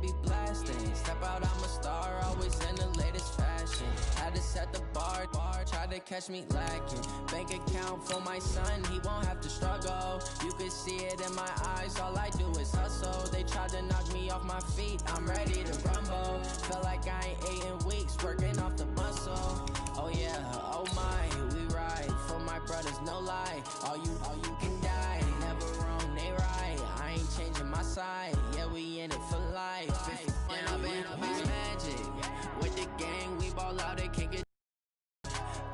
be blasting. Step out, I'm a star, always in the latest fashion. Had to set the bar, try to catch me lacking. Bank account for my son, he won't have to struggle. You can see it in my eyes, all I do is hustle. They tried to knock me off my feet, I'm ready to rumble. Feel like I ain't ate in weeks, working off the muscle. Oh yeah, oh my, we ride for my brothers, no lie. All you can die, never wrong, they right. I ain't changing my side, yeah, we in it for life. And I've been magic with the gang, we ball out, they can't get.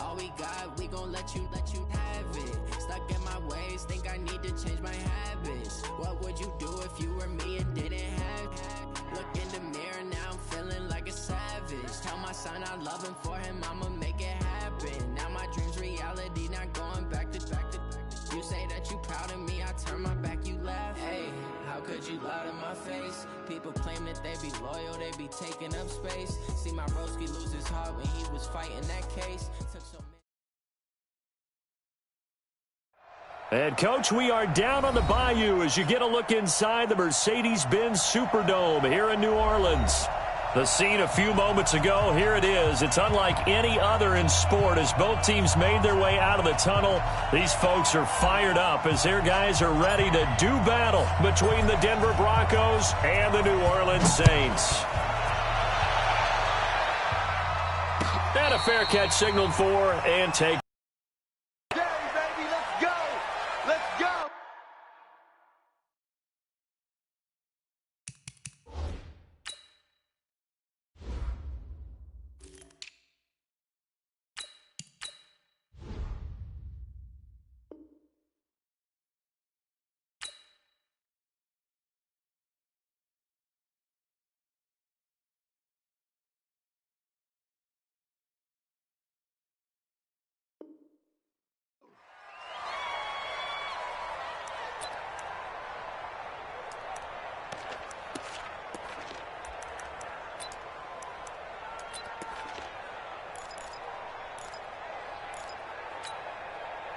All we got, we gon' let you have it. Stuck in my ways, think I need to change my habits. What would you do if you were me and didn't have it? Look in the mirror, now I'm feeling like a savage. Tell my son I love him, for him I'ma make it happen. Now my dream's reality, not going back to. You say that you proud of me, I turn my back, you laugh. Hey, how could you lie to my face? People claim that they be loyal, they be taking up space. See my broski lose his heart when he was fighting that case. Took so many. And, Coach, we are down on the Bayou as you get a look inside the Mercedes-Benz Superdome here in New Orleans. The scene a few moments ago, here it is. It's unlike any other in sport as both teams made their way out of the tunnel. These folks are fired up as their guys are ready to do battle between the Denver Broncos and the New Orleans Saints. And a fair catch signaled for and taken.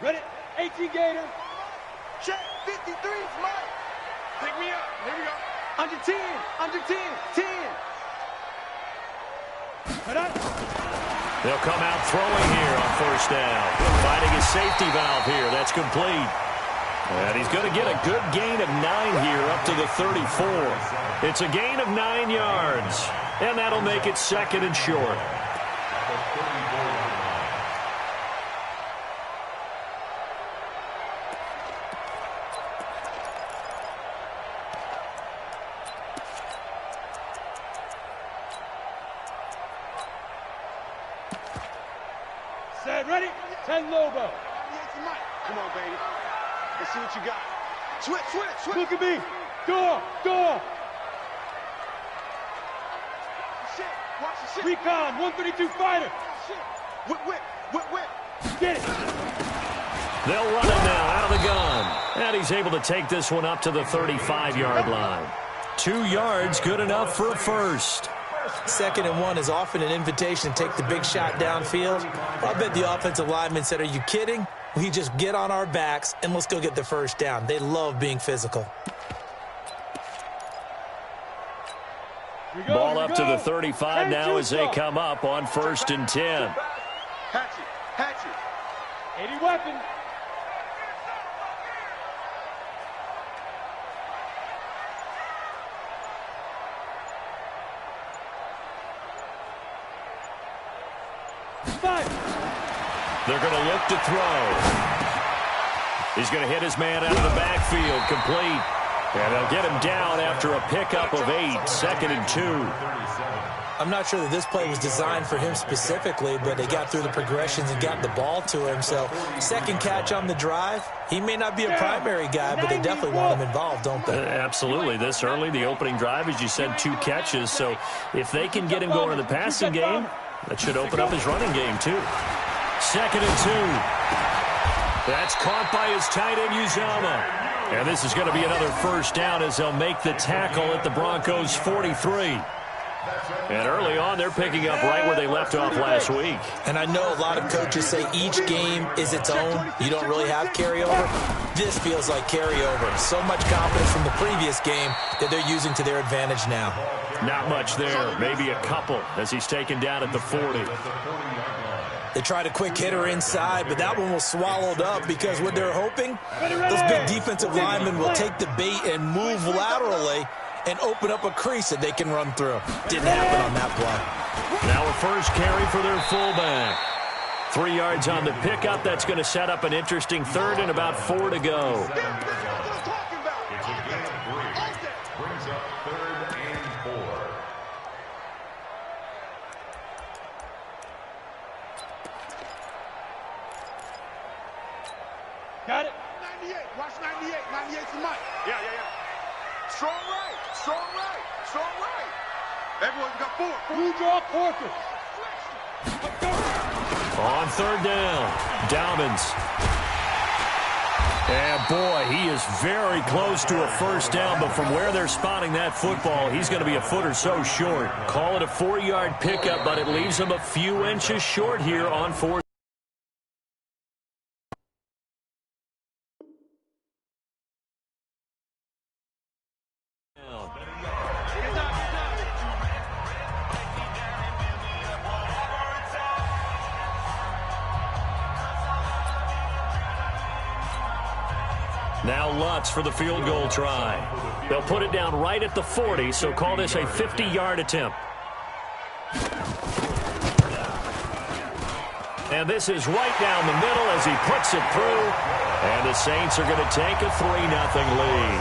Ready? 18 Gator. Check. 53 is mine. Pick me up. Here we go. Under 10. Under 10. 10. Cut up. They'll come out throwing here on first down. Finding a safety valve here. That's complete. And he's going to get a good gain of 9 here up to the 34. It's a gain of 9 yards. And that'll make it second and short. Set, ready? 10 Lobo. Come on, baby. Let's see what you got. Switch. Look at me. Door. Shit. Watch the shit. Recon, 132 fighter. Shit. Whip. Get it. They'll run it now out of the gun. And he's able to take this one up to the 35-yard line. 2 yards, good enough for a first. 2nd and 1 is often an invitation to take the big shot downfield. I bet the offensive lineman said, are you kidding? We just get on our backs and let's go get the first down. They love being physical. Ball up to the 35 now as they come up on 1st and 10. Hatchet. 80 weapon. They're going to look to throw. He's going to hit his man out of the backfield, complete. And they'll get him down after a pickup of 8, 2nd and 2. I'm not sure that this play was designed for him specifically, but they got through the progressions and got the ball to him. So, 2nd catch on the drive. He may not be a primary guy, but they definitely want him involved, don't they? Absolutely. This early, the opening drive, as you said, 2 catches. So, if they can get him going in the passing game, that should open up his running game, too. 2nd and 2. That's caught by his tight end, Uzama. And this is going to be another first down as they'll make the tackle at the Broncos' 43. And early on, they're picking up right where they left off last week. And I know a lot of coaches say each game is its own. You don't really have carryover. This feels like carryover. So much confidence from the previous game that they're using to their advantage now. Not much there. Maybe a couple as he's taken down at the 40. They tried a quick hitter inside, but that one was swallowed up because what they're hoping, those big defensive linemen will take the bait and move laterally and open up a crease that they can run through. Didn't happen on that play. Now a first carry for their fullback. 3 yards on the pickup. That's going to set up an interesting third and about 4 to go. Got it. 98. Watch 98. 98 for Mike. Yeah. Strong right. Strong right. Strong right. Everyone's got 4. Blue draw quarter. On third down, Dobbins. And boy, he is very close to a first down, but from where they're spotting that football, he's going to be a foot or so short. Call it a 4-yard pickup, but it leaves him a few inches short here on fourth. Now Lutz for the field goal try. They'll put it down right at the 40, so call this a 50-yard attempt. And this is right down the middle as he puts it through. And the Saints are going to take a 3-0 lead.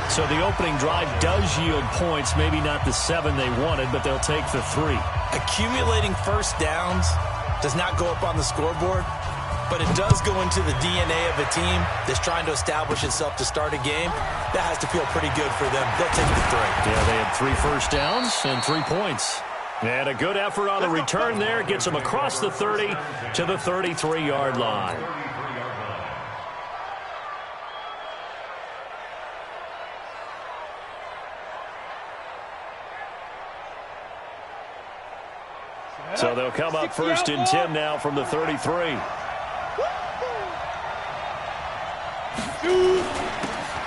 So the opening drive does yield points, maybe not the 7 they wanted, but they'll take the 3. Accumulating first downs does not go up on the scoreboard, but it does go into the DNA of a team that's trying to establish itself to start a game. That has to feel pretty good for them. They'll take the 3. Yeah, they had 3 first downs and 3 points. And a good effort on the return there. Gets them across the 30 to the 33-yard line. So they'll come up first and 10 now from the 33.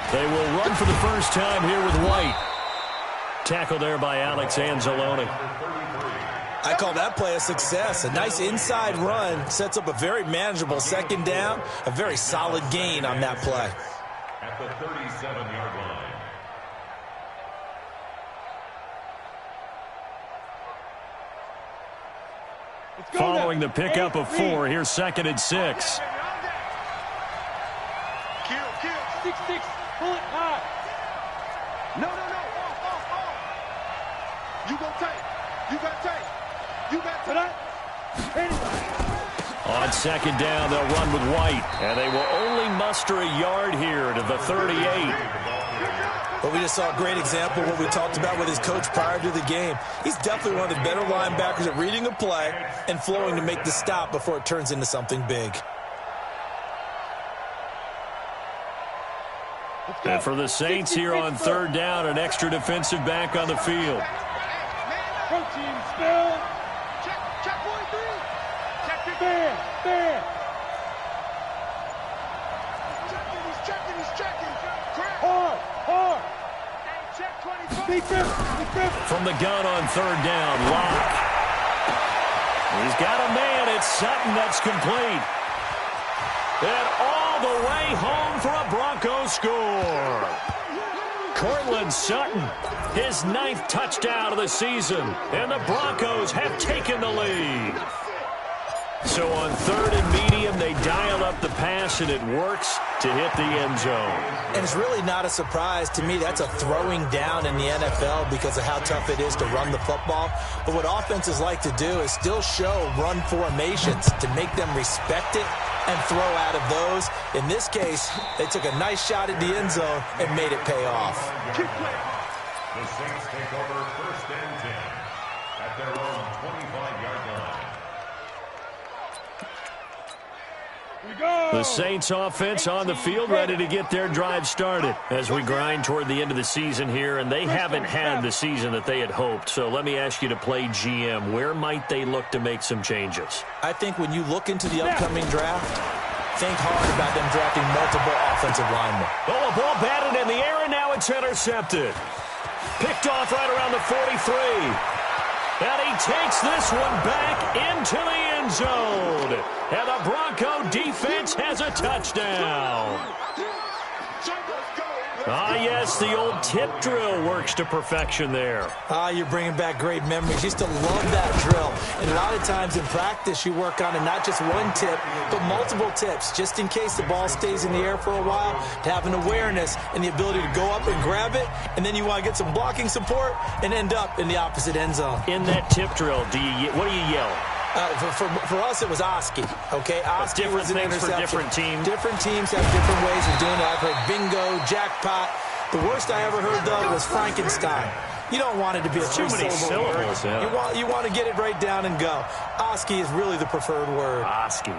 They will run for the first time here with White. Tackle there by Alex Anzalone. I call that play a success. A nice inside run sets up a very manageable second down. A very solid gain on that play. At the 37-yard line. Following the pickup of 4, here's 2nd and 6. Kill. 6-6. Pull it high. No. You go tight. You got tight. You got tight. On 2nd down, they'll run with White. And they will only muster a yard here to the 38. But we just saw a great example of what we talked about with his coach prior to the game. He's definitely one of the better linebackers at reading a play and flowing to make the stop before it turns into something big. And for the Saints here on 3rd down, an extra defensive back on the field. Protein spill. Check 43. Check it. Fair. He's checking. Hard. Check 25. Big fifth. From the gun on 3rd down, Locke. He's got a man. It's Sutton that's complete. And all the way home for a Broncos score. Cortland Sutton, his 9th touchdown of the season, and the Broncos have taken the lead. So on 3rd and medium, they dial up the pass, and it works to hit the end zone. And it's really not a surprise to me. That's a throwing down in the NFL because of how tough it is to run the football. But what offenses like to do is still show run formations to make them respect it and throw out of those. In this case, they took a nice shot at the end zone and made it pay off. The Saints take over 1st and 10 at their own 25-yard line. The Saints offense on the field ready to get their drive started as we grind toward the end of the season here, and they haven't had the season that they had hoped. So let me ask you to play GM. Where might they look to make some changes? I think when you look into the upcoming draft, think hard about them drafting multiple offensive linemen. Oh, a ball batted in the air, and now it's intercepted. Picked off right around the 43. And he takes this one back into the end zone. And the Bronco defense has a touchdown. Ah, yes, the old tip drill works to perfection there. Ah, you're bringing back great memories. Used to love that drill. And a lot of times in practice, you work on it, not just one tip, but multiple tips, just in case the ball stays in the air for a while, to have an awareness and the ability to go up and grab it, and then you want to get some blocking support and end up in the opposite end zone. In that tip drill, what do you yell? For us, it was Oski, okay? Oski was an interception. For different teams. Different teams have different ways of doing it. I've heard bingo, jackpot. The worst I ever heard, though, was Frankenstein. You don't want it to be a too many syllables. Yeah. You want to get it right down and go. Oski is really the preferred word. Oski.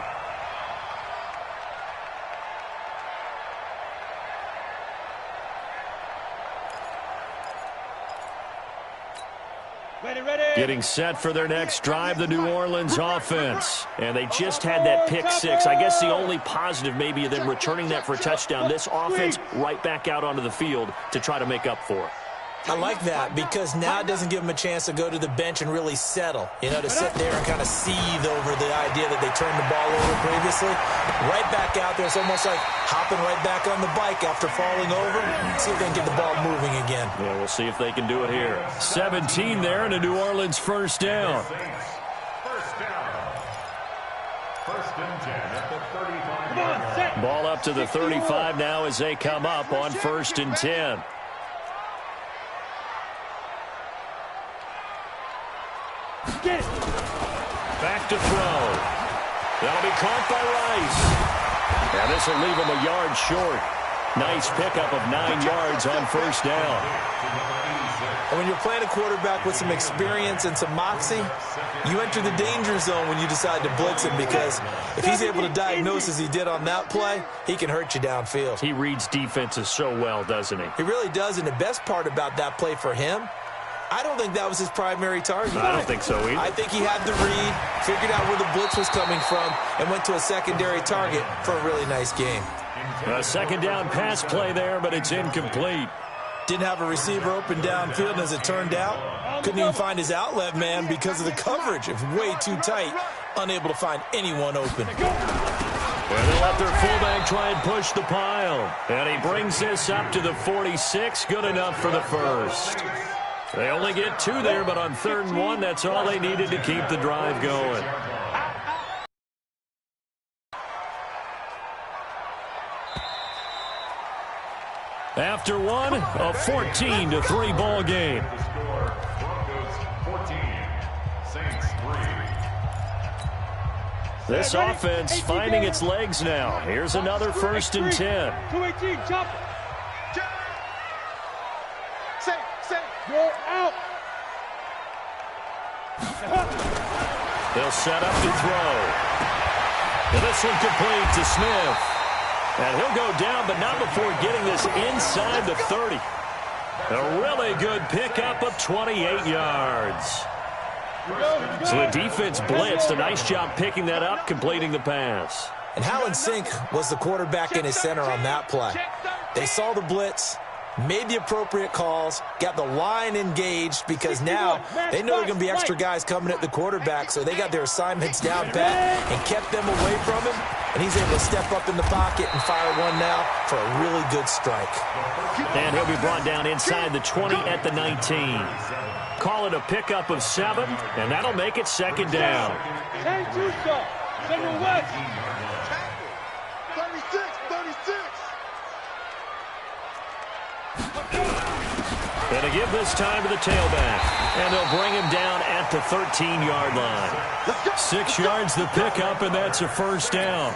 Getting set for their next drive, the New Orleans offense. And they just had that pick six. I guess the only positive maybe of them returning that for a touchdown. This offense right back out onto the field to try to make up for it. I like that because now it doesn't give them a chance to go to the bench and really settle, to sit there and kind of seethe over the idea that they turned the ball over previously. Right back out there, it's almost like hopping right back on the bike after falling over. See if they can get the ball moving again. Yeah, we'll see if they can do it here. 17 there and a New Orleans first down. First down. First and 10 at the 35. Ball up to the 35 now as they come up on first and 10. Back to throw. That'll be caught by Rice. And this will leave him a yard short. Nice pickup of 9 yards on first down. And when you're playing a quarterback with some experience and some moxie, you enter the danger zone when you decide to blitz him, because if he's able to diagnose as he did on that play, he can hurt you downfield. He reads defenses so well, doesn't he? He really does, and the best part about that play for him, I don't think that was his primary target. I don't think so either. I think he had the read, figured out where the blitz was coming from, and went to a secondary target for a really nice game. A second down pass play there, but it's incomplete. Didn't have a receiver open downfield, and as it turned out, couldn't even find his outlet man because of the coverage. It was way too tight, unable to find anyone open. And they'll let their fullback try and push the pile. And he brings this up to the 46, good enough for the first. They only get 2 there, but on 3rd and 1, that's all they needed to keep the drive going. After one, a 14-3 ball game. Broncos 14, Saints 3. This offense finding its legs now. Here's another 1st and 10. 218, chop. Go out. They'll set up to throw. And this one complete to Smith. And he'll go down, but not before getting this inside the 30. A really good pickup of 28 yards. So the defense blitzed. A nice job picking that up, completing the pass. And Hallen Sink was the quarterback in his center on that play. They saw the blitz, made the appropriate calls, got the line engaged, because now they know there are going to be extra guys coming at the quarterback, so they got their assignments down pat and kept them away from him, and he's able to step up in the pocket and fire one now for a really good strike. And he'll be brought down inside the 20 at the 19. Call it a pickup of 7, and that'll make it 2nd down. 10-2, General West. 36. And to give this time to the tailback. And they'll bring him down at the 13-yard line. 6 yards the pickup, and that's a 1st down.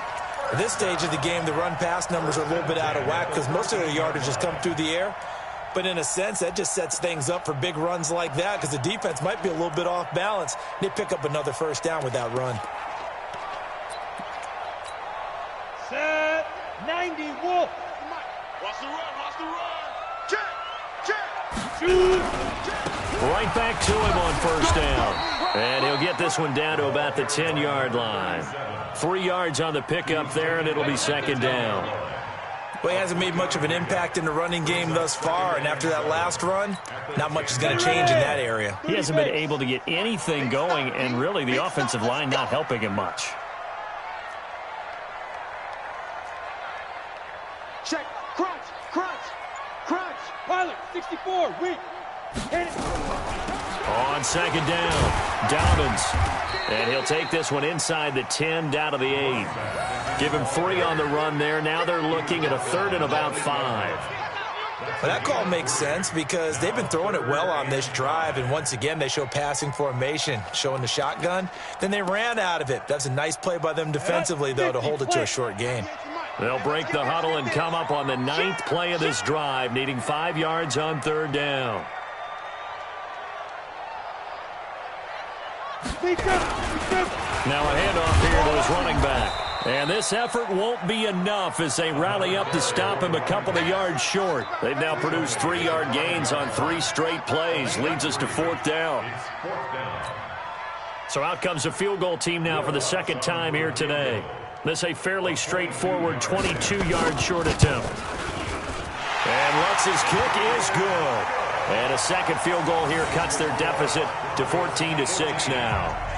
At this stage of the game, the run-pass numbers are a little bit out of whack because most of their yardage has come through the air. But in a sense, that just sets things up for big runs like that, because the defense might be a little bit off balance. They pick up another 1st down with that run. Set 90, Wolf. Watch the run. Check. Right back to him on 1st down. And he'll get this one down to about the 10-yard line. 3 yards on the pickup there, and it'll be 2nd down. Well, he hasn't made much of an impact in the running game thus far, and after that last run, not much is going to change in that area. He hasn't been able to get anything going, and really the offensive line not helping him much. Check. Crunch. Crunch. Crunch. Pilot. 64. Weak. Hit it. On second down, Dobbins. And he'll take this one inside the 10, down to the 8. Give him 3 on the run there. Now they're looking at a 3rd and about 5. Well, that call makes sense because they've been throwing it well on this drive, and once again they show passing formation, showing the shotgun. Then they ran out of it. That's a nice play by them defensively, though, to hold it to a short gain. They'll break the huddle and come up on the 9th play of this drive, needing 5 yards on 3rd down. Now a handoff here to his running back. And this effort won't be enough as they rally up to stop him a couple of yards short. They've now produced 3-yard gains on 3 straight plays. Leads us to 4th down. So out comes the field goal team now for the 2nd time here today. This a fairly straightforward 22-yard short attempt. And Lutz's kick is good. And a second field goal here cuts their deficit to 14-6 now.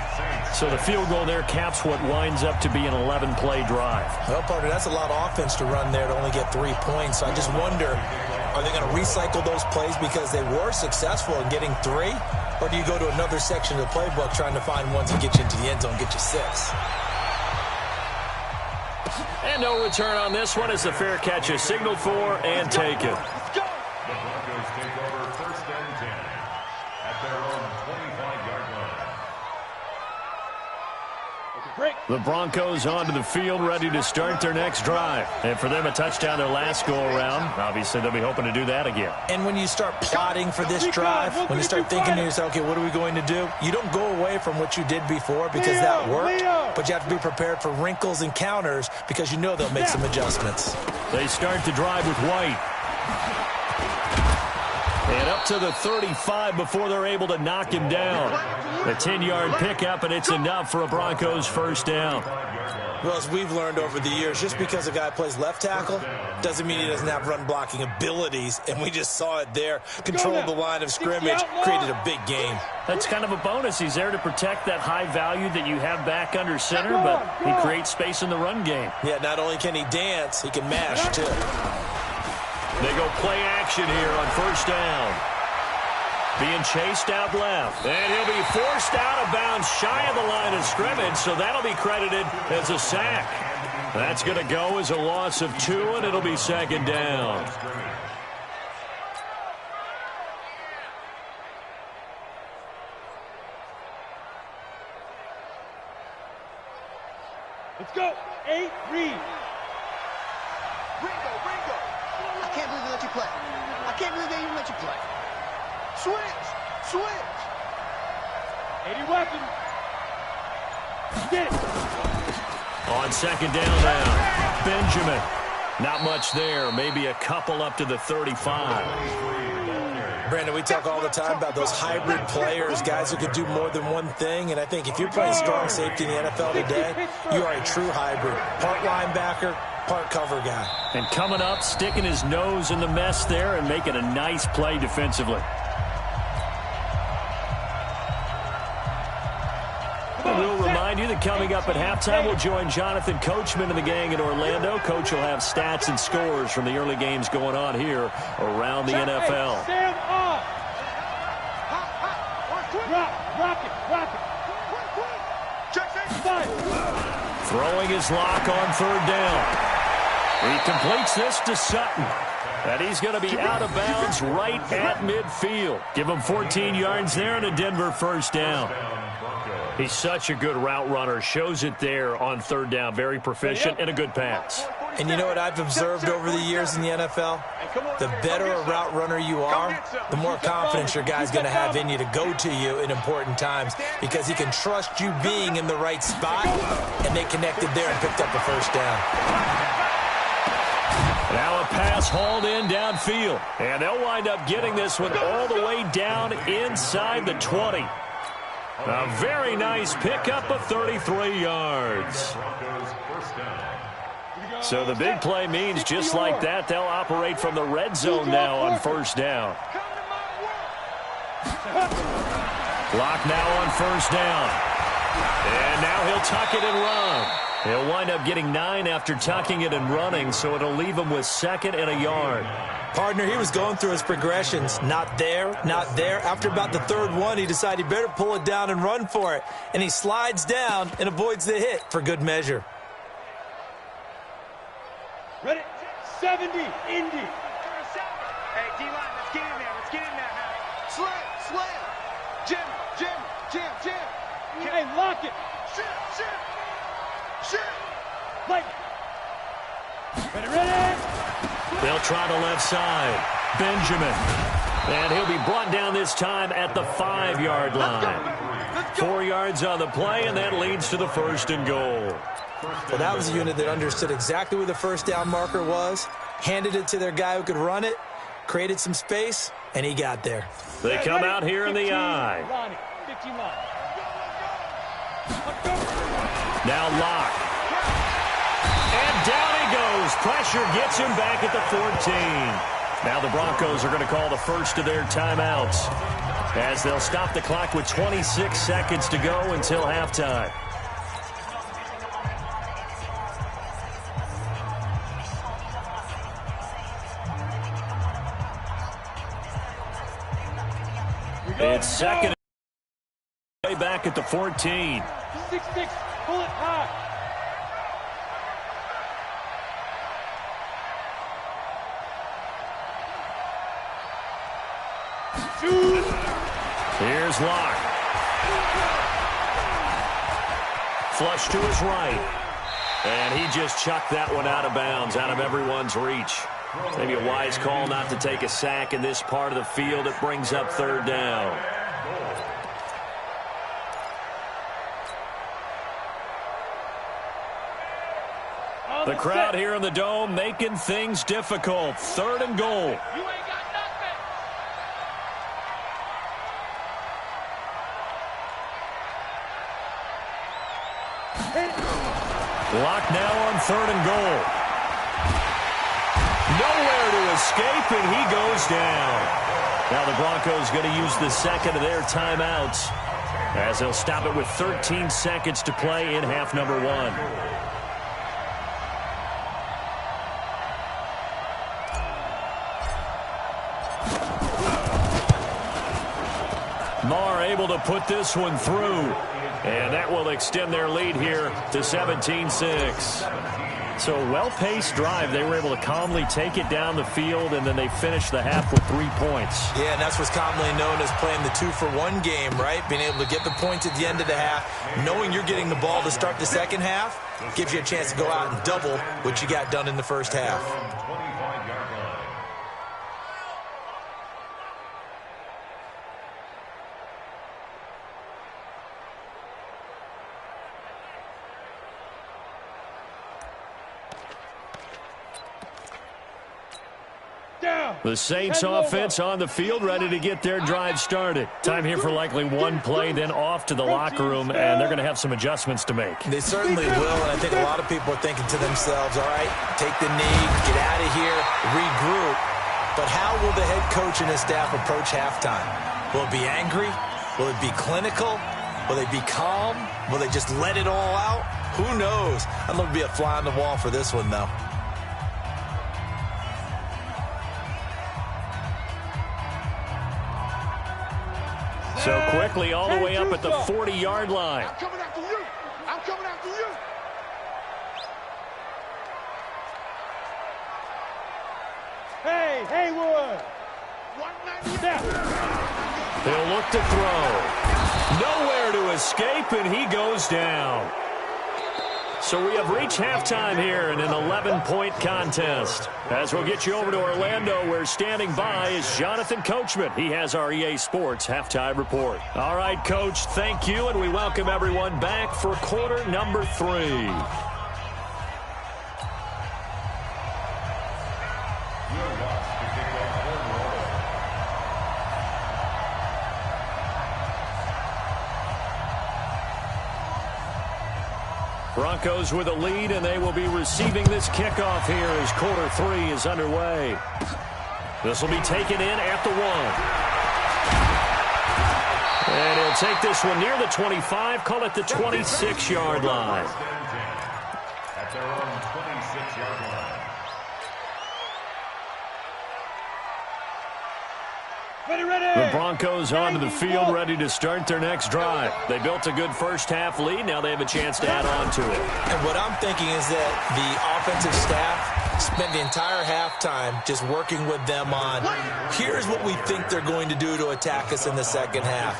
So the field goal there caps what winds up to be an 11-play drive. Well, partner, that's a lot of offense to run there to only get 3 points. So I just wonder, are they going to recycle those plays because they were successful in getting 3? Or do you go to another section of the playbook trying to find ones that get you into the end zone, get you 6? And no return on this one as the fair catch is signaled for and taken. The Broncos take over 1st and 10 at their own 25-yard line. The Broncos onto the field, ready to start their next drive. And for them, a touchdown their last go-around. Obviously, they'll be hoping to do that again. And when you start plotting for this drive, when you start thinking to yourself, okay, what are we going to do? You don't go away from what you did before because that worked, but you have to be prepared for wrinkles and counters because you know they'll make some adjustments. They start the drive with White. And up to the 35 before they're able to knock him down. A 10-yard pickup, and it's enough for a Broncos 1st down. Well, as we've learned over the years, just because a guy plays left tackle doesn't mean he doesn't have run-blocking abilities, and we just saw it there. Controlled the line of scrimmage, created a big gain. That's kind of a bonus. He's there to protect that high value that you have back under center, but he creates space in the run game. Yeah, not only can he dance, he can mash, too. They go play action here on 1st down. Being chased out left. And he'll be forced out of bounds shy of the line of scrimmage, so that'll be credited as a sack. That's going to go as a loss of 2, and it'll be 2nd down. Let's go. 8, read. Ringo. I can't believe they let you play. I can't believe they even let you play. Switch. 80 weapon. Get it. On 2nd down now, Benjamin. Not much there. Maybe a couple up to the 35. Brandon, we talk all the time about those hybrid players, guys who can do more than one thing. And I think if you're playing strong safety in the NFL today, you are a true hybrid. Part linebacker, part cover guy. And coming up, sticking his nose in the mess there and making a nice play defensively. We'll remind you that coming up at halftime, we'll join Jonathan Coachman and the gang in Orlando. Coach will have stats and scores from the early games going on here around the NFL. Stand up. Rock it. Throwing his lock on 3rd down. He completes this to Sutton. And he's going to be out of bounds right at midfield. Give him 14 yards there and a Denver 1st down. He's such a good route runner. Shows it there on 3rd down. Very proficient and a good pass. And you know what I've observed over the years in the NFL? The better a route runner you are, the more confidence your guy's going to have in you to go to you in important times because he can trust you being in the right spot, and they connected there and picked up a 1st down. Now a pass hauled in downfield, and they'll wind up getting this one all the way down inside the 20. A very nice pickup of 33 yards. So the big play means just like that, they'll operate from the red zone now on first down. Lock now on first down. And now he'll tuck it and run. He'll wind up getting 9 after tucking it and running, so it'll leave him with 2nd and a yard. Partner, he was going through his progressions. Not there, not there. After about the 3rd one, he decided he better pull it down and run for it. And he slides down and avoids the hit for good measure. Ready? 70, Indy. Hey, D-line, let's get in there. Let's get in there now. Slam. Jim. Hey, lock it. Shit. Like. Ready. They'll try the left side. Benjamin. And he'll be brought down this time at the 5-yard line. 4 yards on the play, and that leads to the 1st and goal. Well, that was a unit that understood exactly where the first down marker was, handed it to their guy who could run it, created some space, and he got there. They come out here in the I. Now Locke. And down he goes. Pressure gets him back at the 14. Now the Broncos are going to call the first of their timeouts as they'll stop the clock with 26 seconds to go until halftime. It's 2nd. Way back at the 14. 6-6, pull it high. Here's Locke. Flush to his right. And he just chucked that one out of bounds, out of everyone's reach. Maybe a wise call not to take a sack in this part of the field. It brings up 3rd down. The crowd here in the Dome making things difficult. 3rd and goal. You ain't got nothing. Lock now on 3rd and goal. Nowhere to escape, and he goes down. Now the Broncos going to use the 2nd of their timeouts as they'll stop it with 13 seconds to play in half number 1. Marr able to put this one through, and that will extend their lead here to 17-6. So a well-paced drive. They were able to calmly take it down the field, and then they finished the half with 3 points. Yeah, and that's what's commonly known as playing the 2-for-1 game, right? Being able to get the points at the end of the half, knowing you're getting the ball to start the second half, gives you a chance to go out and double what you got done in the first half. The Saints offense on the field, ready to get their drive started. Time here for likely one play, then off to the locker room, and they're going to have some adjustments to make. They certainly will, and I think a lot of people are thinking to themselves, all right, take the knee, get out of here, regroup. But how will the head coach and his staff approach halftime? Will it be angry? Will it be clinical? Will they be calm? Will they just let it all out? Who knows? I'd love to be a fly on the wall for this one, though. So quickly all the way up at the 40-yard line. I'm coming after you. I'm coming after you. Hey, Haywood. 198. He'll look to throw. Nowhere to escape, and he goes down. So we have reached halftime here in an 11-point contest. As we'll get you over to Orlando, where standing by is Jonathan Coachman. He has our EA Sports halftime report. All right, Coach, thank you, and we welcome everyone back for quarter number 3. Broncos with a lead, and they will be receiving this kickoff here as quarter 3 is underway. This will be taken in at the 1. And he'll take this one near the 25, call it the 26-yard line. At their own 26-yard line. The Broncos onto the field, ready to start their next drive. They built a good first-half lead. Now they have a chance to add on to it. And what I'm thinking is that the offensive staff spent the entire halftime just working with them on, here's what we think they're going to do to attack us in the second half.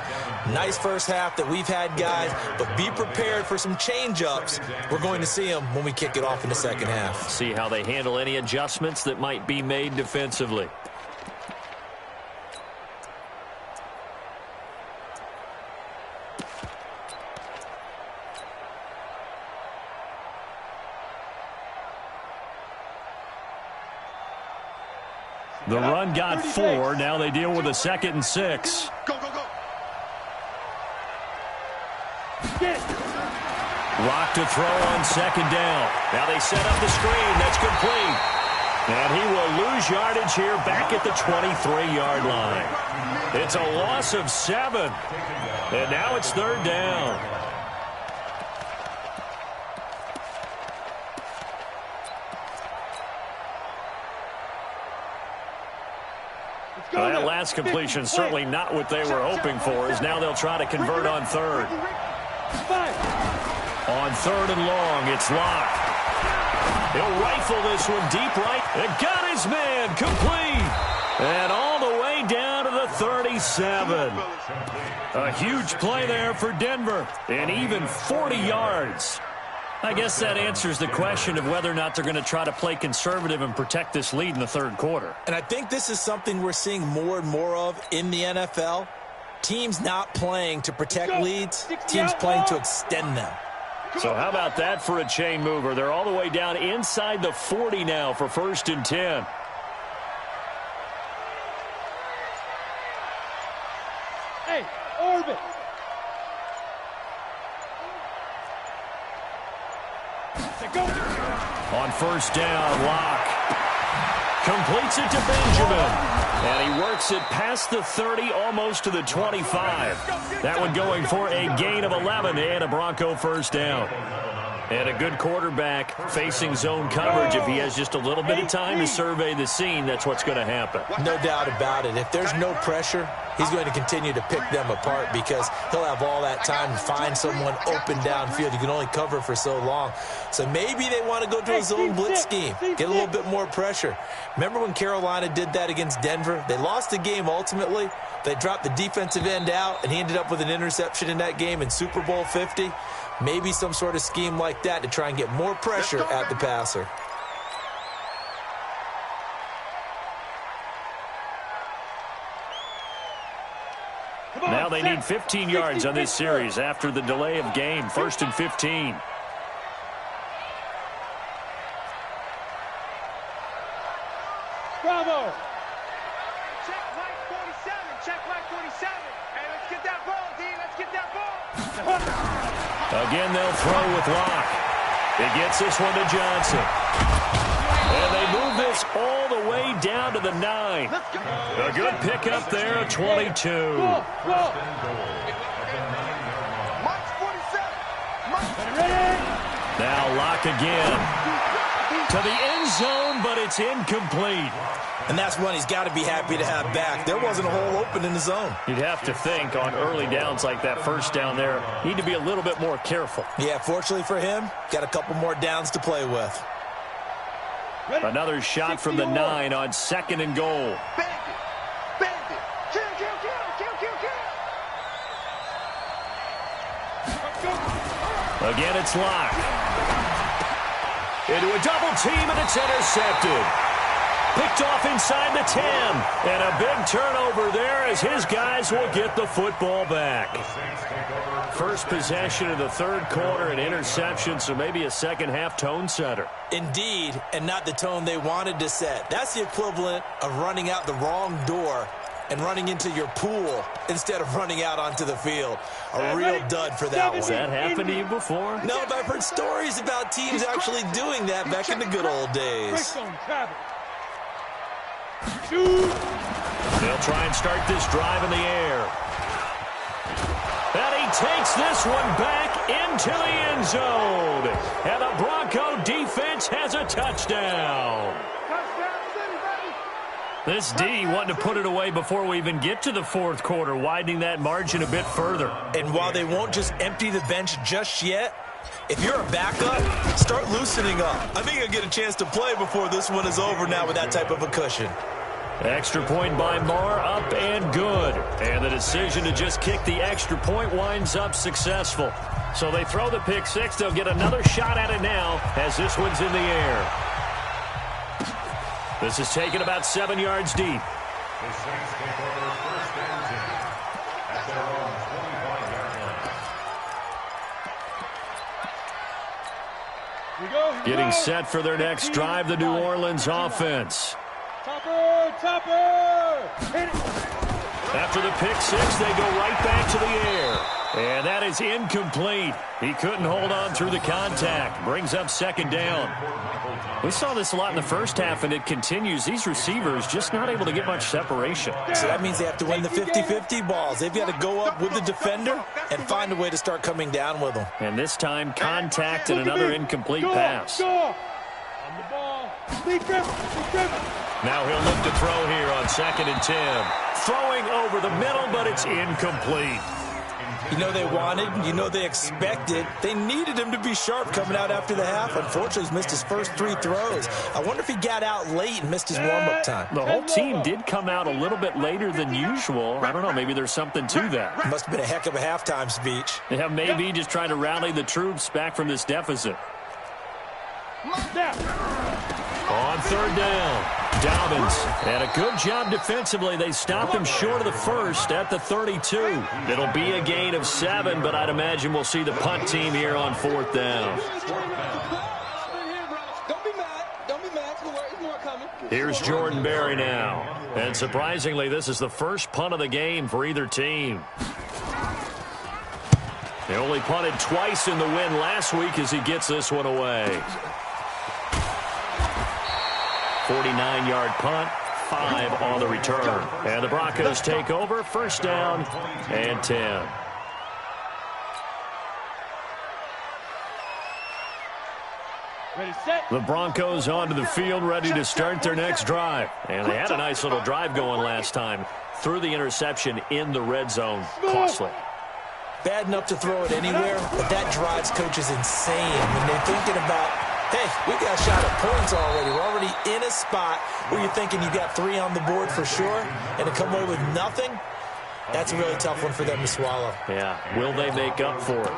Nice first half that we've had, guys, but be prepared for some change-ups. We're going to see them when we kick it off in the second half. See how they handle any adjustments that might be made defensively. The run got 4. Now they deal with a 2nd and 6. Go, go, go. Lock to throw on 2nd down. Now they set up the screen. That's complete. And he will lose yardage here back at the 23-yard line. It's a loss of 7. And now it's 3rd down. Well, that last completion certainly not what they were hoping for, as now they'll try to convert on 3rd. On 3rd and long, it's Locke. He'll rifle this one deep right. And got his man complete. And all the way down to the 37. A huge play there for Denver. And even 40 yards. I guess that answers the question of whether or not they're going to try to play conservative and protect this lead in the 3rd quarter. And I think this is something we're seeing more and more of in the NFL. Teams not playing to protect leads, teams playing to extend them. So how about that for a chain mover? They're all the way down inside the 40 now for 1st and 10. Hey, orbit. On 1st down, Locke completes it to Benjamin. And he works it past the 30, almost to the 25. That one going for a gain of 11 and a Bronco 1st down. And a good quarterback facing zone coverage. If he has just a little bit of time to survey the scene, that's what's going to happen. No doubt about it. If there's no pressure, he's going to continue to pick them apart because he'll have all that time to find someone open downfield. You can only cover for so long. So maybe they want to go to a zone blitz scheme, get a little bit more pressure. Remember when Carolina did that against Denver? They lost the game ultimately. They dropped the defensive end out, and he ended up with an interception in that game in Super Bowl 50. Maybe some sort of scheme like that to try and get more pressure at the passer. Now they need 15 yards on this series after the delay of game. 1st and 15. Bravo. Check Mike 47. Check Mike 47. Hey, let's get that ball, D. Let's get that ball. Again, they'll throw with Locke. It gets this one to Johnson. And they move this all the way down to the 9. A good pickup there at 22. Now Locke again. To the end zone, but it's incomplete. And that's one he's got to be happy to have back. There wasn't a hole open in the zone. You'd have to think on early downs like that, 1st down there, need to be a little bit more careful. Yeah, fortunately for him, got a couple more downs to play with. Another shot from the 9 on 2nd and goal. Bandit. Kill, kill, kill, kill, kill, kill. Again, it's Locke. Into a double team, and it's intercepted. Picked off inside the 10. And a big turnover there as his guys will get the football back. First possession of the 3rd quarter, an interception, so maybe a second-half tone setter. Indeed, and not the tone they wanted to set. That's the equivalent of running out the wrong door and running into your pool instead of running out onto the field. A real dud for that one. Has that happened to you before? No, but I've heard stories about teams actually doing that back in the good old days. They'll try and start this drive in the air. And he takes this one back into the end zone. And the Bronco defense has a touchdown. This D wanting to put it away before we even get to the fourth quarter, widening that margin a bit further. And while they won't just empty the bench just yet, if you're a backup, start loosening up. I think you'll get a chance to play before this one is over now with that type of a cushion. Extra point by Marr, up and good. And the decision to just kick the extra point winds up successful. So they throw the pick six. They'll get another shot at it now as this one's in the air. This is taken about 7 yards deep. The Saints take over first and 10 at their own 25-yard line. Getting set for their next drive, the New Orleans offense. Topper! Hit it! After the pick six, they go right back to the air. And that is incomplete. He couldn't hold on through the contact. Brings up second down. We saw this a lot in the first half, and it continues. These receivers just not able to get much separation. So that means they have to win the 50-50 balls. They've got to go up with the defender and find a way to start coming down with them. And this time, contact and another incomplete pass. On the ball. Now he'll look to throw here on 2nd and 10. Throwing over the middle, but it's incomplete. You know they wanted, you know they expected. They needed him to be sharp coming out after the half. Unfortunately, he's missed his first 3 throws. I wonder if he got out late and missed his warm-up time. The whole team did come out a little bit later than usual. I don't know, maybe there's something to that. Must have been a heck of a halftime speech. Yeah, maybe just trying to rally the troops back from this deficit. On 3rd down, Dobbins. And a good job defensively. They stopped him short of the first at the 32. It'll be a gain of 7, but I'd imagine we'll see the punt team here on 4th down. Here's Jordan Berry now. And surprisingly, this is the first punt of the game for either team. They only punted twice in the win last week as he gets this one away. 49-yard punt, 5 on the return. And the Broncos take over, 1st down and 10. The Broncos onto the field, ready to start their next drive. And they had a nice little drive going last time. Threw the interception in the red zone. Costly. Bad enough to throw it anywhere, but that drives coaches insane when they're thinking about, hey, we got a shot at points already. We're already in a spot where you're thinking you got 3 on the board for sure, and to come away with nothing, that's a really tough one for them to swallow. Yeah, will they make up for it?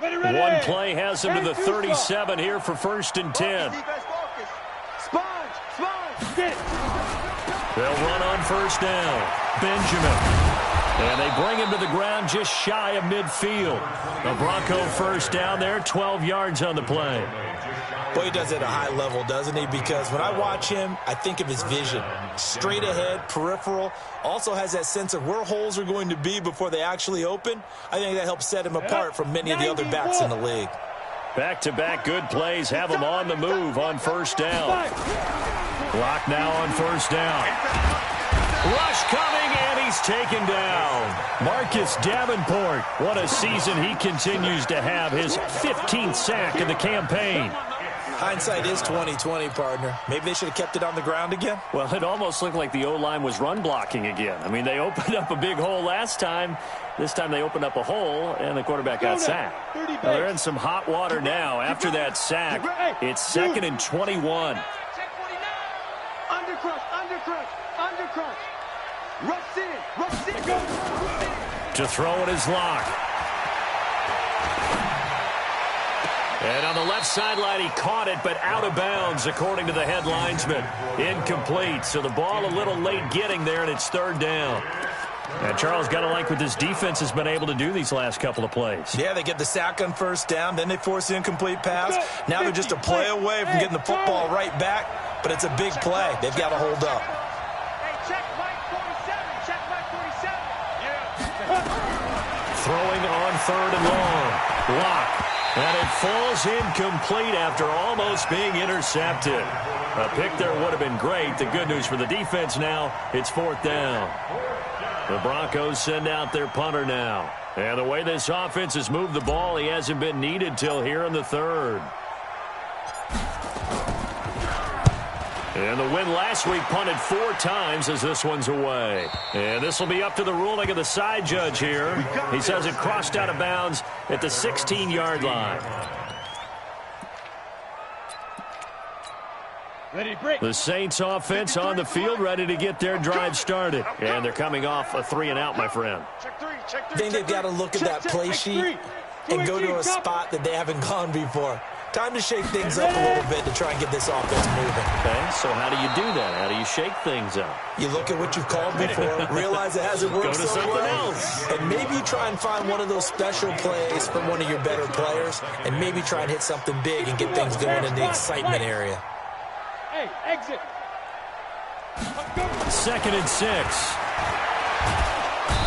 One play has them to the 37 here for 1st and 10. They'll run on 1st down. Benjamin. And they bring him to the ground just shy of midfield. The Bronco 1st down there, 12 yards on the play. Boy, he does it at a high level, doesn't he? Because when I watch him, I think of his vision. Straight ahead, peripheral. Also has that sense of where holes are going to be before they actually open. I think that helps set him apart from many of the other backs in the league. Back-to-back good plays have him on the move on 1st down. Block now on 1st down. Rush coming, and he's taken down. Marcus Davenport. What a season he continues to have. His 15th sack in the campaign. Hindsight is 20/20, partner. Maybe they should have kept it on the ground again. Well, it almost looked like the O-line was run blocking again. I mean, they opened up a big hole last time. This time they opened up a hole, and the quarterback got sacked. Well, they're in some hot water now. After that sack, it's 2nd and 21. Undercrush. Rush in. To throw it is Locke. And on the left sideline, he caught it, but out of bounds, according to the head linesman. Incomplete, so the ball a little late getting there, and it's 3rd down. Now, Charles, got to like what this defense has been able to do these last couple of plays. Yeah, they get the sack on first down, then they force the incomplete pass. Now they're just a play away from getting the football right back, but it's a big play. They've got to hold up. Hey, check Mike 47. Check Mike 47. Yeah. Throwing on 3rd and long. Lock. And it falls incomplete after almost being intercepted. A pick there would have been great. The good news for the defense now, it's 4th down. The Broncos send out their punter now. And the way this offense has moved the ball, he hasn't been needed till here in the 3rd. And the win last week punted 4 times as this one's away. And this will be up to the ruling of the side judge here. He says it crossed out of bounds at the 16-yard line. The Saints offense on the field ready to get their drive started. And they're coming off a 3-and-out, my friend. I think they've got to look at that play sheet and go to a spot that they haven't gone before. Time to shake things up a little bit to try and get this offense moving. Okay, so how do you do that? How do you shake things up? You look at what you've called before, realize it hasn't worked Go to something well, else. and maybe you try and find one of those special plays from one of your better players, and maybe try and hit something big and get things going in the excitement area. Hey, exit. 2nd and 6.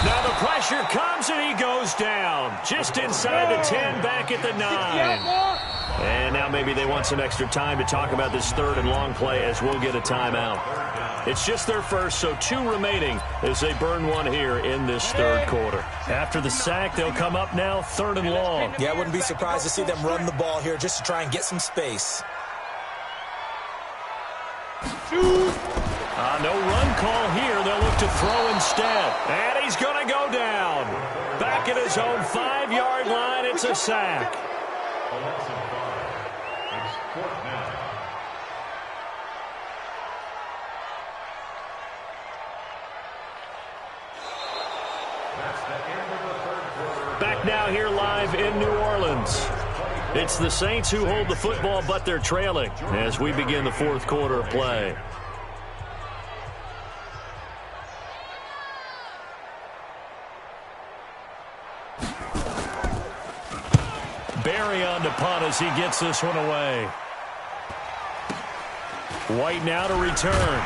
Now the pressure comes and he goes down. Just inside the 10, back at the 9. And now maybe they want some extra time to talk about this 3rd and long play as we'll get a timeout. It's just their first, so 2 remaining as they burn one here in this 3rd quarter. After the sack, they'll come up now 3rd and long. Yeah, I wouldn't be surprised to see them run the ball here just to try and get some space. No run call here. They'll look to throw instead. And he's going to go down. Back at his own 5-yard line, it's a sack. Back now here live in New Orleans. It's the Saints who hold the football, but they're trailing as we begin the 4th quarter of play. Barry on to punt as he gets this one away. White now to return.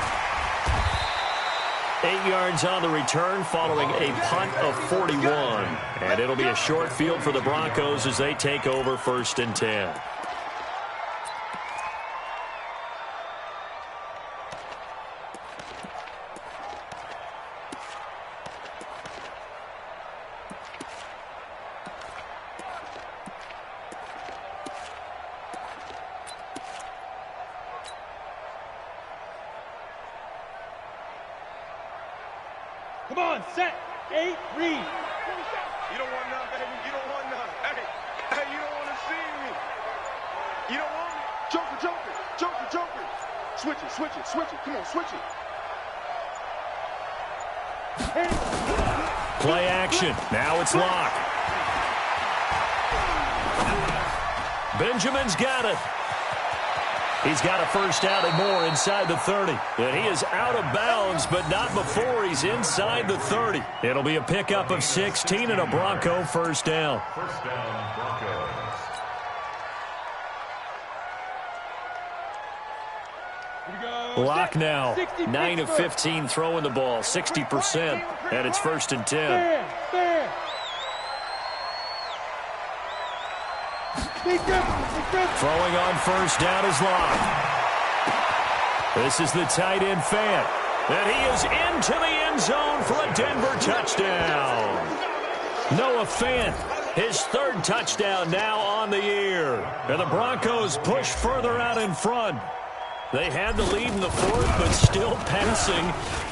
8 yards on the return following a punt of 41. And it'll be a short field for the Broncos as they take over 1st and 10. Come on, set, 8, read. You don't want none, baby. You don't want none. Hey, you don't want to see me. You don't want me. Joker. Switch it. Come on, switch it. Play action. Now it's Locke. Benjamin's got it. He's got a first down and more inside the 30. And he is out of bounds, but not before he's inside the 30. It'll be a pickup of 16 and a Bronco first down. First down, Broncos. Lock now. 9 of 15 throwing the ball. 60%. And it's 1st and 10. Fair. Throwing on first down is Locke. This is the tight end Fant. And he is into the end zone for a Denver touchdown. Noah Fant, his 3rd touchdown now on the year. And the Broncos push further out in front. They had the lead in the 4th, but still passing.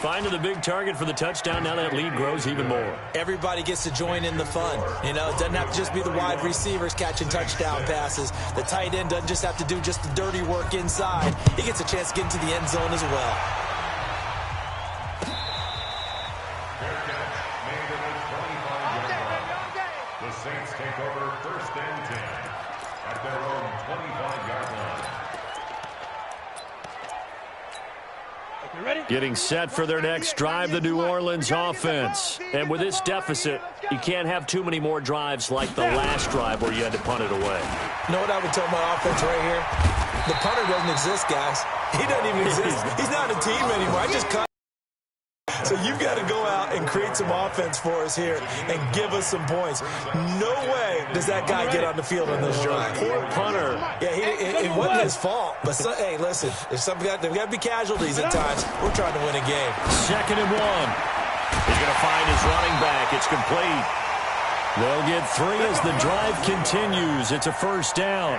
Finding the big target for the touchdown. Now that lead grows even more. Everybody gets to join in the fun. You know, it doesn't have to just be the wide receivers catching touchdown passes. The tight end doesn't just have to do just the dirty work inside. He gets a chance to get into the end zone as well. The Saints take over 1st and 10 at their own 25-yard line. Getting set for their next drive, the New Orleans offense. And with this deficit, you can't have too many more drives like the last drive where you had to punt it away. You know what I would tell my offense right here? The punter doesn't exist, guys. He doesn't even exist. He's not a team anymore. I just cut. So you've got to go out and create some offense for us here and give us some points. No way does that guy get on the field on this drive. Poor punter. Yeah, it wasn't his fault. But, hey, listen, there's got to be casualties at times. We're trying to win a game. 2nd and 1. He's going to find his running back. It's complete. They'll get 3 as the drive continues. It's a first down.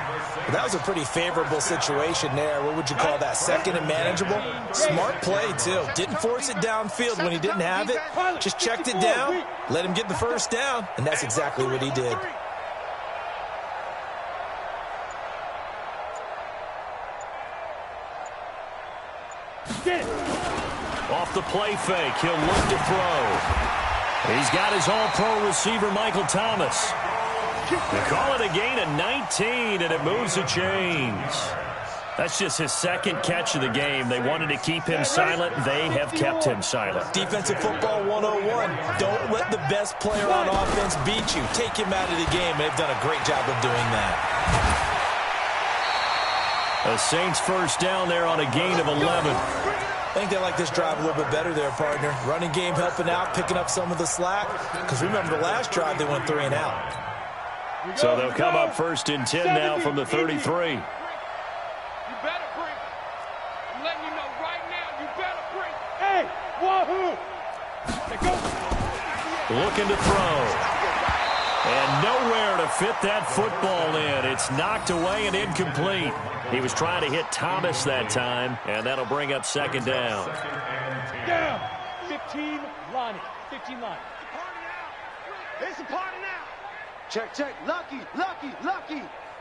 That was a pretty favorable situation there. What would you call that? 2nd and manageable? Smart play, too. Didn't force it downfield when he didn't have it. Just checked it down, let him get the first down, and that's exactly what he did. Off the play fake, he'll look to throw. He's got his all-pro receiver, Michael Thomas. They call it a gain of 19, and it moves the chains. That's just his 2nd catch of the game. They wanted to keep him silent. They have kept him silent. Defensive football 101. Don't let the best player on offense beat you. Take him out of the game. They've done a great job of doing that. The Saints first down there on a gain of 11. I think they like this drive a little bit better there, partner. Running game helping out, picking up some of the slack. Because remember, the last drive, they went 3 and out. So they'll come up 1st and 10 now from the 33. You better bring it. I'm letting you know right now, you better bring it. Hey, wahoo! Hey, go. Looking to throw. And nowhere to fit that football in. It's knocked away and incomplete. He was trying to hit Thomas that time, and that'll bring up 2nd down. Down. 15 line. 15 line. It's a party now. Check, check. Lucky.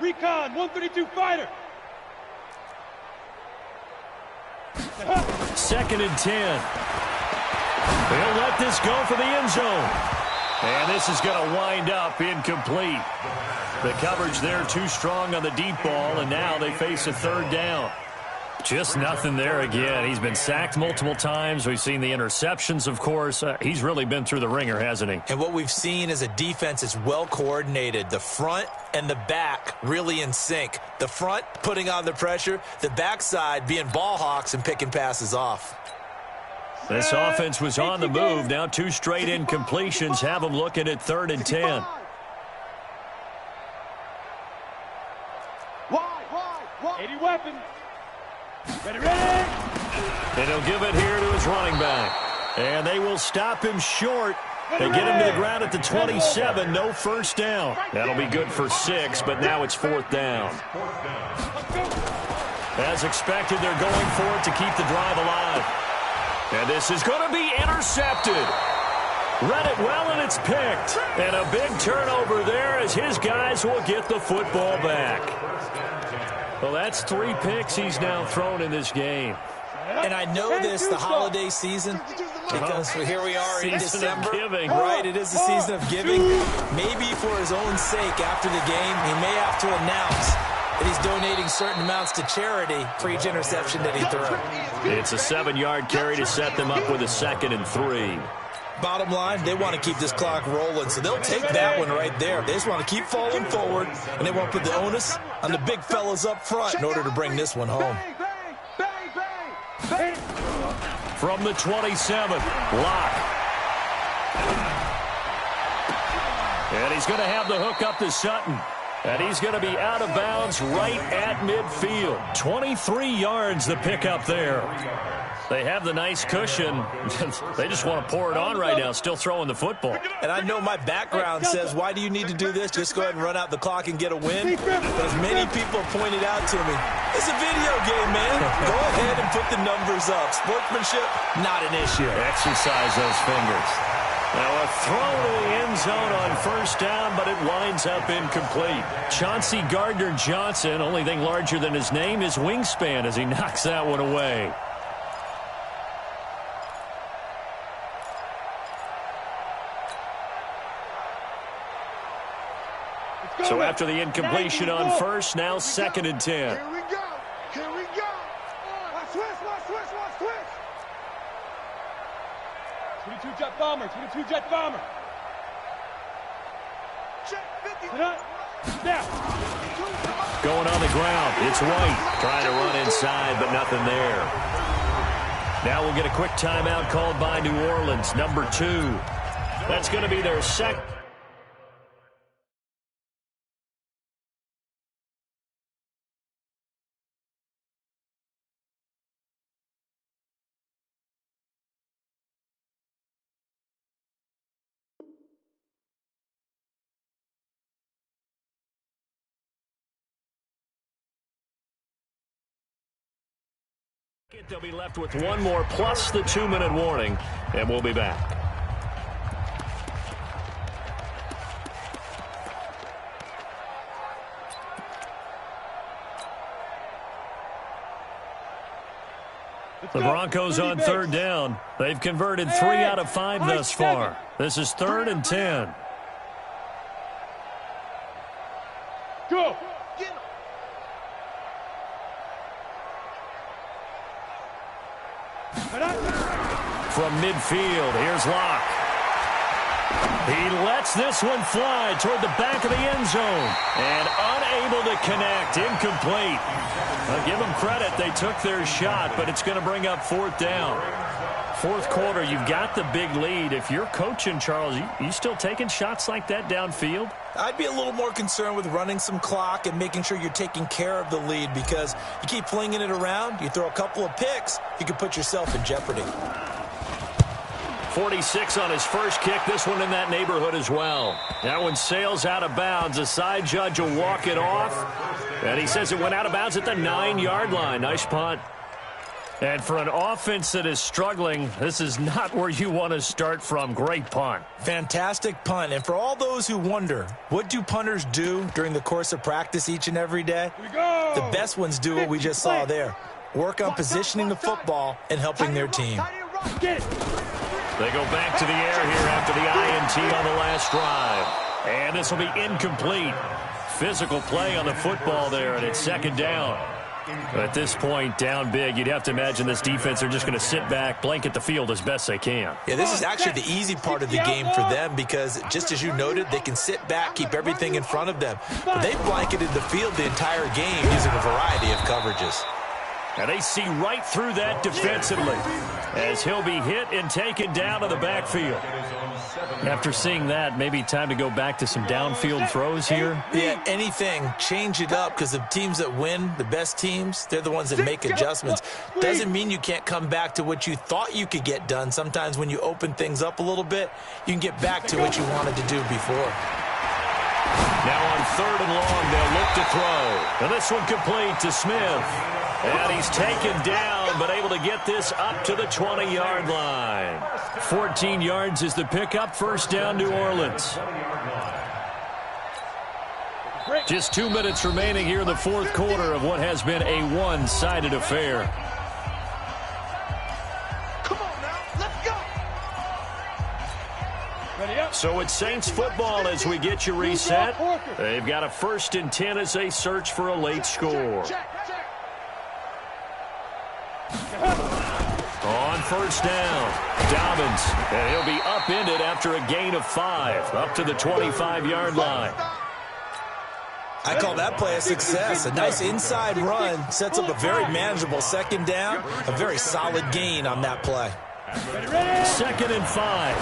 Recon, 132 fighter. 2nd and 10. They'll let this go for the end zone. And this is going to wind up incomplete. The coverage there too strong on the deep ball, and now they face a 3rd down. Just nothing there again. He's been sacked multiple times. We've seen the interceptions, of course. He's really been through the ringer, hasn't he? And what we've seen is a defense that's well coordinated. The front and the back really in sync. The front putting on the pressure, the backside being ball hawks and picking passes off. This offense was on the move. Now 2 straight incompletions have them looking at 3rd and 10. Why? 80 weapon. Ready. And he'll give it here to his running back. And they will stop him short. They get him to the ground at the 27. No first down. That'll be good for 6, but now it's 4th down. As expected, they're going for it to keep the drive alive. And this is going to be intercepted. Read it well, and it's picked. And a big turnover there as his guys will get the football back. Well, that's 3 picks he's now thrown in this game. And I know this, the holiday season, because here we are in December. Giving. Right, it is the season of giving. Maybe for his own sake after the game, he may have to announce that he's donating certain amounts to charity for each interception that he threw. It's a 7-yard carry to set them up with a 2nd and 3. Bottom line, they want to keep this clock rolling, so they'll take that one right there. They just want to keep falling forward, and they want to put the onus on the big fellas up front in order to bring this one home. From the 27, Locke. And he's going to have the hook up to Sutton. And he's going to be out of bounds right at midfield. 23 yards the pickup there. They have the nice cushion. They just want to pour it on right now, still throwing the football. And I know my background says, why do you need to do this? Just go ahead and run out the clock and get a win. But as many people have pointed out to me, it's a video game, man. Go ahead and put the numbers up. Sportsmanship, not an issue. Exercise those fingers. Now a throw to the end zone on first down, but it winds up incomplete. Chauncey Gardner-Johnson, only thing larger than his name is wingspan as he knocks that one away. So after the incompletion on first, now 2nd and 10. Here we go. Watch twist. 22 jet bomber, 22 jet bomber. Check 50. Now. Going on the ground, it's White trying to run inside, but nothing there. Now we'll get a quick timeout called by New Orleans, number 2. That's going to be their second. They'll be left with one more plus the 2-minute warning, and we'll be back. The Broncos on third down. They've converted 3 out of 5 thus far. This is 3rd and 10. Go. From midfield, here's Locke. He lets this one fly toward the back of the end zone. And unable to connect, incomplete. I'll give them credit, they took their shot, but it's going to bring up 4th down. 4th quarter, you've got the big lead. If you're coaching, Charles, you still taking shots like that downfield? I'd be a little more concerned with running some clock and making sure you're taking care of the lead, because you keep flinging it around, you throw a couple of picks, you can put yourself in jeopardy. 46 on his first kick, this one in that neighborhood as well. That one sails out of bounds. The side judge will walk it off, and he says it went out of bounds at the 9-yard line. Nice punt. And for an offense that is struggling, this is not where you want to start from. Great punt. Fantastic punt. And for all those who wonder, what do punters do during the course of practice each and every day? The best ones do what we just saw there. Work on positioning the football and helping their team. They go back to the air here after the INT on the last drive. And this will be incomplete. Physical play on the football there, and it's 2nd down. At this point, down big, you'd have to imagine this defense are just going to sit back, blanket the field as best they can. Yeah, this is actually the easy part of the game for them, because just as you noted, they can sit back, keep everything in front of them. But they've blanketed the field the entire game using a variety of coverages. And they see right through that defensively as he'll be hit and taken down to the backfield. After seeing that, maybe time to go back to some downfield throws here. Yeah, anything. Change it up, because the teams that win, the best teams, they're the ones that make adjustments. Doesn't mean you can't come back to what you thought you could get done. Sometimes when you open things up a little bit, you can get back to what you wanted to do before. Now on 3rd and long, they'll look to throw. And this one complete to Smith. And he's taken down, but able to get this up to the 20-yard line. 14 yards is the pickup. 1st down, New Orleans. Just 2 minutes remaining here in the 4th quarter of what has been a one-sided affair. Come on now, let's go. So it's Saints football as we get you reset. They've got a 1st and 10 as they search for a late score. On 1st down, Dobbins, and he'll be upended after a gain of 5, up to the 25-yard line. I call that play a success. A nice inside run sets up a very manageable 2nd down, a very solid gain on that play. 2nd and 5.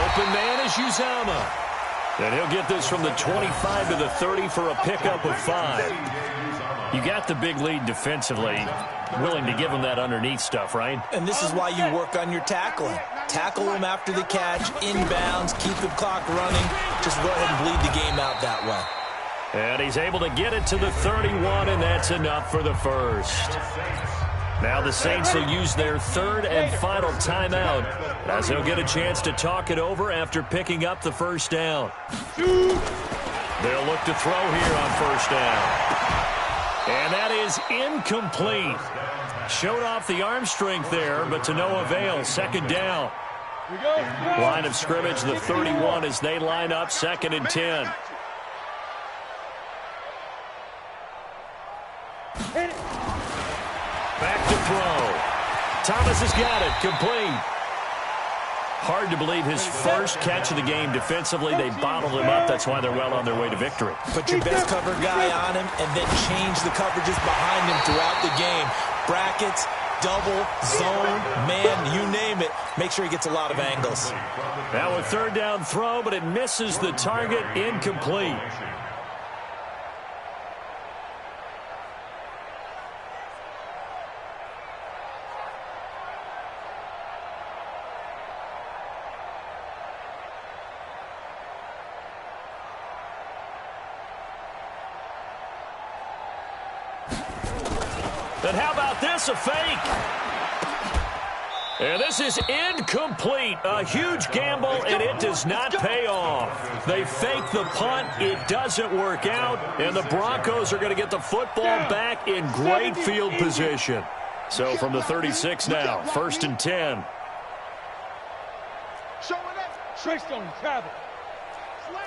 Open man is Uzama. And he'll get this from the 25 to the 30 for a pickup of 5. You got the big lead defensively. Willing to give them that underneath stuff, right? And this is why you work on your tackling. Tackle them after the catch, inbounds, keep the clock running. Just go ahead and bleed the game out that way. And he's able to get it to the 31, and that's enough for the first. Now the Saints will use their 3rd and final timeout as they'll get a chance to talk it over after picking up the 1st down. They'll look to throw here on 1st down. And that is incomplete. Showed off the arm strength there, but to no avail. 2nd down. Line of scrimmage, the 31 as they line up. 2nd and 10. Back to throw. Thomas has got it. Complete. Hard to believe his first catch of the game defensively. They bottled him up. That's why they're well on their way to victory. Put your best cover guy on him and then change the coverages behind him throughout the game. Brackets, double, zone, man, you name it. Make sure he gets a lot of angles. Now a third down throw, but it misses the target. Incomplete. And how about this, a fake? And this is incomplete. A huge gamble, and it does not pay off. They fake the punt. It doesn't work out, and the Broncos are going to get the football back in great field position. So from the 36 now, 1st and 10. Showing up. Tricks on travel. Slam.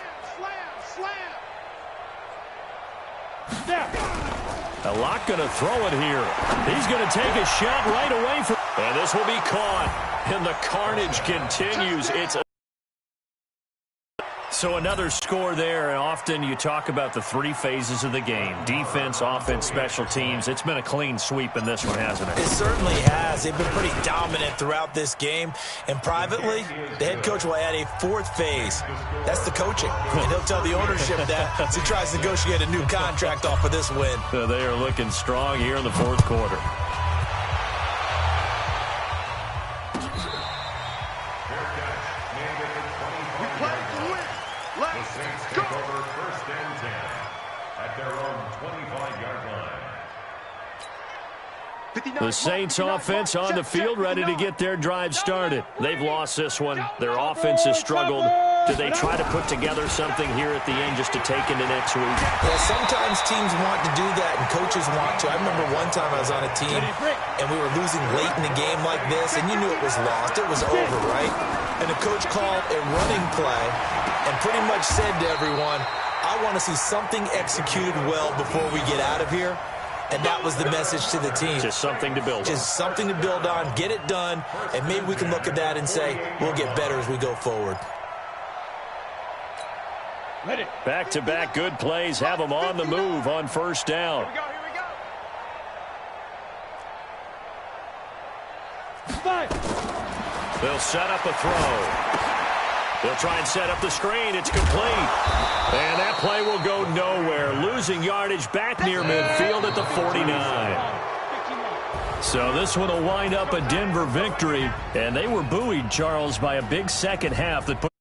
A lot going to throw it here. He's going to take a shot right away from, and this will be caught. And the carnage continues. So another score there, and often you talk about the three phases of the game. Defense, offense, special teams. It's been a clean sweep in this one, hasn't it? It certainly has. They've been pretty dominant throughout this game. And privately, the head coach will add a fourth phase. That's the coaching. And he'll tell the ownership that as he tries to negotiate a new contract off of this win. They are looking strong here in the fourth quarter. The Saints offense on the field, ready to get their drive started. They've lost this one. Their offense has struggled. Do they try to put together something here at the end just to take into next week? Yeah, sometimes teams want to do that and coaches want to. I remember one time I was on a team and we were losing late in the game like this, and you knew it was lost. It was over, right? And the coach called a running play and pretty much said to everyone, I want to see something executed well before we get out of here. And that was the message to the team. Just something to build on. Just something to build on, get it done, and maybe we can look at that and say, we'll get better as we go forward. Back-to-back good plays have them on the move on first down. Here we go. They'll set up a throw. They'll try and set up the screen. It's complete. And that play will go nowhere. Losing yardage back near midfield at the 49. So this one will wind up a Denver victory. And they were buoyed, Charles, by a big second half that put